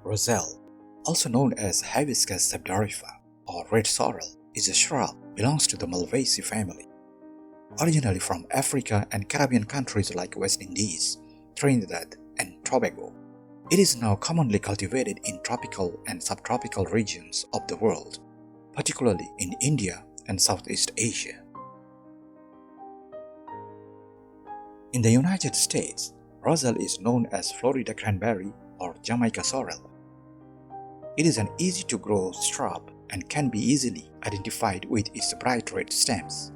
Roselle, also known as Hibiscus sabdariffa or Red Sorrel, is a shrub belongs to the Malvaceae family. Originally from Africa and Caribbean countries like West Indies, Trinidad and Tobago, it is now commonly cultivated in tropical and subtropical regions of the world, particularly in India and Southeast Asia. In the United States, Roselle is known as Florida cranberry or Jamaica sorrel. It is an easy-to-grow shrub and can be easily identified with its bright red stems.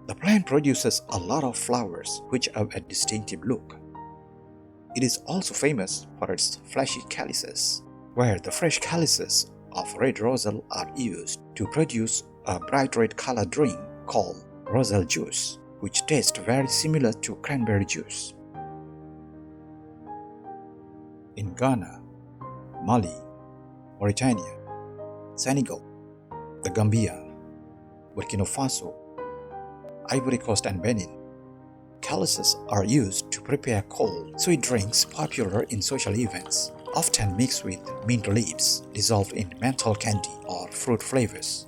The plant produces a lot of flowers which have a distinctive look. It is also famous for its fleshy calyces, where the fresh calyces of red roselle are used to produce a bright red colored drink called roselle juice, which tastes very similar to cranberry juice. In Ghana, Mali, Mauritania, Senegal, the Gambia, Burkina Faso, Ivory Coast and Benin, calyces are used to prepare cold, sweet drinks popular in social events, often mixed with mint leaves dissolved in menthol candy or fruit flavors.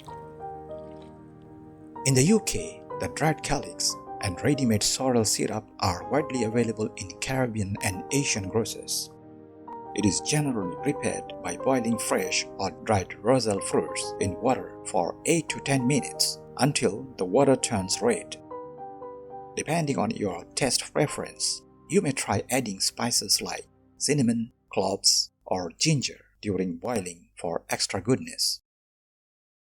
In the UK, the dried calyx and ready-made sorrel syrup are widely available in Caribbean and Asian grocers. It is generally prepared by boiling fresh or dried roselle fruits in water for 8 to 10 minutes until the water turns red. Depending on your taste preference, you may try adding spices like cinnamon, cloves, or ginger during boiling for extra goodness.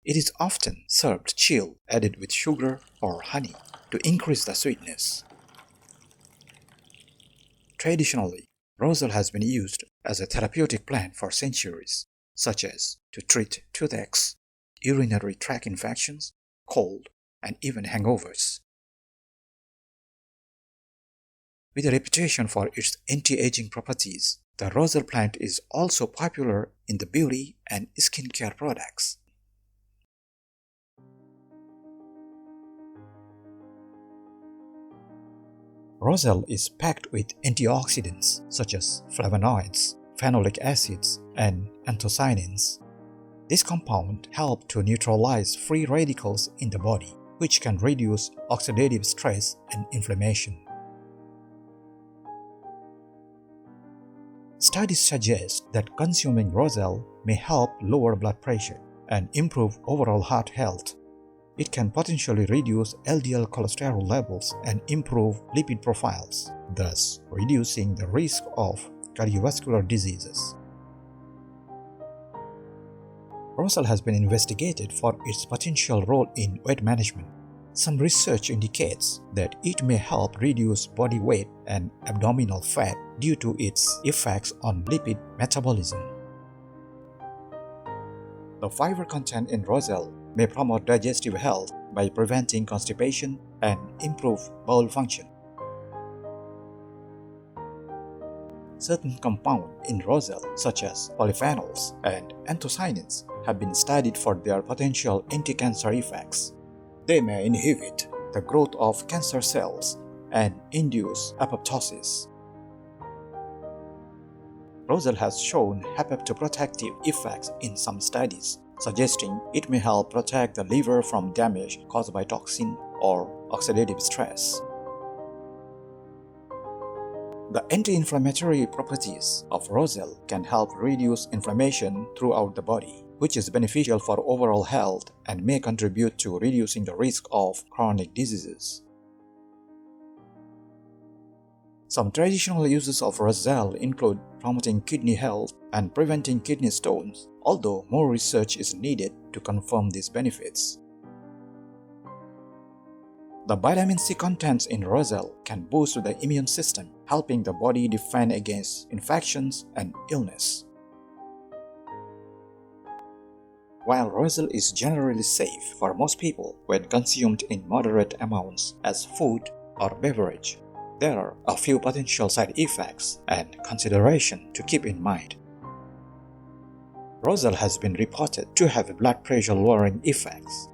It is often served chilled, added with sugar or honey to increase the sweetness. Traditionally, roselle has been used as a therapeutic plant for centuries, such as to treat toothaches, urinary tract infections, cold, and even hangovers. With a reputation for its anti-aging properties, the roselle plant is also popular in the beauty and skincare products. Roselle is packed with antioxidants such as flavonoids, phenolic acids, and anthocyanins. This compound helps to neutralize free radicals in the body, which can reduce oxidative stress and inflammation. Studies suggest that consuming roselle may help lower blood pressure and improve overall heart health. It can potentially reduce LDL cholesterol levels and improve lipid profiles, thus reducing the risk of cardiovascular diseases. Roselle has been investigated for its potential role in weight management. Some research indicates that it may help reduce body weight and abdominal fat due to its effects on lipid metabolism. The fiber content in roselle may promote digestive health by preventing constipation and improve bowel function. Certain compounds in roselle, such as polyphenols and anthocyanins, have been studied for their potential anti-cancer effects. They may inhibit the growth of cancer cells and induce apoptosis. Roselle has shown hepatoprotective effects in some studies, suggesting it may help protect the liver from damage caused by toxin or oxidative stress. The anti-inflammatory properties of roselle can help reduce inflammation throughout the body, which is beneficial for overall health and may contribute to reducing the risk of chronic diseases. Some traditional uses of roselle include promoting kidney health and preventing kidney stones, although more research is needed to confirm these benefits. The vitamin C contents in roselle can boost the immune system, helping the body defend against infections and illness. While roselle is generally safe for most people when consumed in moderate amounts as food or beverage, there are a few potential side effects and considerations to keep in mind. Roselle has been reported to have blood pressure lowering effects.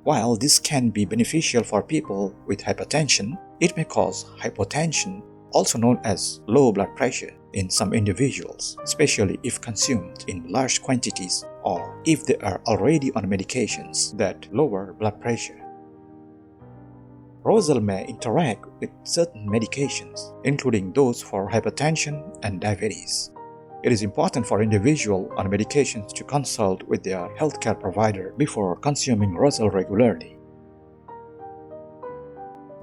While this can be beneficial for people with hypertension, it may cause hypotension, also known as low blood pressure, in some individuals, especially if consumed in large quantities or if they are already on medications that lower blood pressure. Roselle may interact with certain medications, including those for hypertension and diabetes. It is important for individuals on medications to consult with their healthcare provider before consuming Roselle regularly.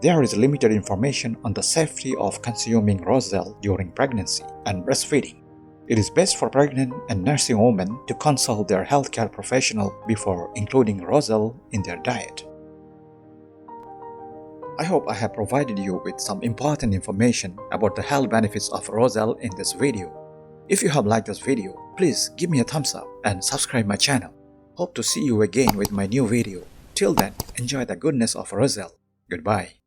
There is limited information on the safety of consuming Roselle during pregnancy and breastfeeding. It is best for pregnant and nursing women to consult their healthcare professional before including Roselle in their diet. I hope I have provided you with some important information about the health benefits of Roselle in this video. If you have liked this video, please give me a thumbs up and subscribe my channel. Hope to see you again with my new video. Till then, enjoy the goodness of Roselle. Goodbye.